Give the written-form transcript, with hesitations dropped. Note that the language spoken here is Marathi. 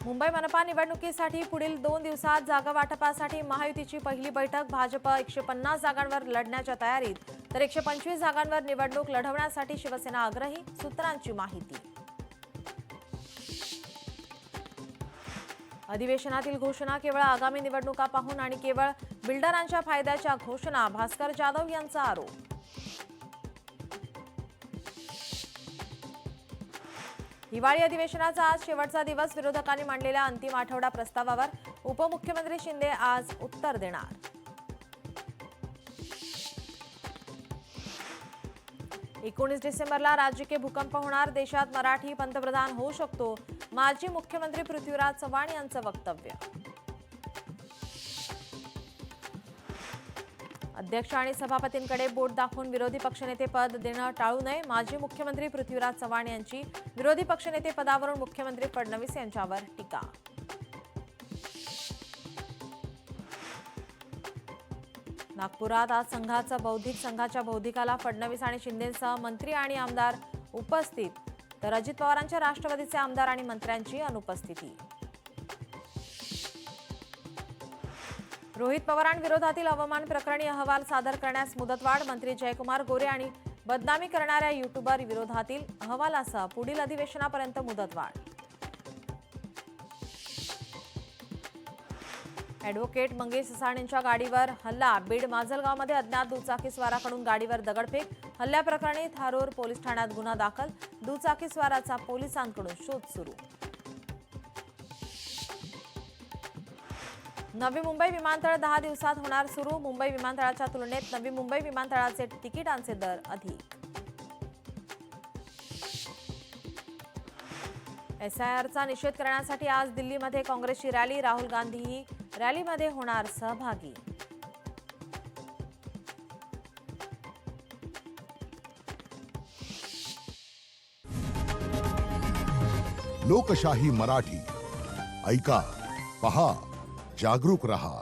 मुंबई मनपा निवडणुकीसाठी पुढील 2 दिवसात जागा वाटपासाठी महायुतीची पहिली बैठक. भाजप 150 जागांवर लढण्याच्या तयारीत, तर 125 जागांवर निवडणूक लढवण्यासाठी शिवसेना आग्रही, सूत्रांची माहिती. अधिवेशनातील घोषणा केवळ आगामी निवडणुका पाहून आणि केवळ बिल्डरांच्या फायद्याच्या घोषणा, भास्कर जाधव यांचा आरोप. हिवाळी अधिवेशनाचा आज शेवटचा दिवस. विरोधकांनी मांडलेल्या अंतिम आठवडा प्रस्तावावर उपमुख्यमंत्री शिंदे आज उत्तर देणार. एकोणीस डिसेंबरला राजकीय भूकंप होणार. देशात मराठी पंतप्रधान होऊ शकतो, माजी मुख्यमंत्री पृथ्वीराज चव्हाण यांचं वक्तव्य. अध्यक्ष आणि सभापतींकडे बोट दाखवून विरोधी पक्षनेते पद देणं टाळू नये, माजी मुख्यमंत्री पृथ्वीराज चव्हाण यांची विरोधी पक्षनेते पदावरून मुख्यमंत्री फडणवीस यांच्यावर टीका. नागपुरात आज संघाच्या बौद्धिकाला फडणवीस आणि शिंदेसह मंत्री आणि आमदार उपस्थित, तर अजित पवारांच्या राष्ट्रवादीचे आमदार आणि मंत्र्यांची अनुपस्थिती. रोहित पवारांविरोधातील अवमान प्रकरणी अहवाल सादर करण्यास मुदतवाढ. मंत्री जयकुमार गोरे आणि बदनामी करणाऱ्या युट्यूबर विरोधातील अहवालासह पुढील अधिवेशनापर्यंत मुदतवाढ. ॲडव्होकेट मंगेश साणेंच्या गाडीवर हल्ला. बीड माजलगावमध्ये अज्ञात दुचाकीस्वाराकडून गाडीवर दगडफेक. हल्ल्याप्रकरणी थारूर पोलीस ठाण्यात गुन्हा दाखल. दुचाकीस्वाराचा पोलिसांकडून शोध सुरू. नवी मुंबई विमानतळ 10 दिवसात होणार सुरू. मुंबई विमानतळाच्या तुलनेत नवी मुंबई विमानतळाचे तिकिटांचे दर अधिक. SIRचा निषेध करण्यासाठी आज दिल्लीमध्ये काँग्रेसची रॅली. राहुल गांधीही रॅलीमध्ये होणार सहभागी. लोकशाही मराठी ऐका, पहा, जागरूक रहा.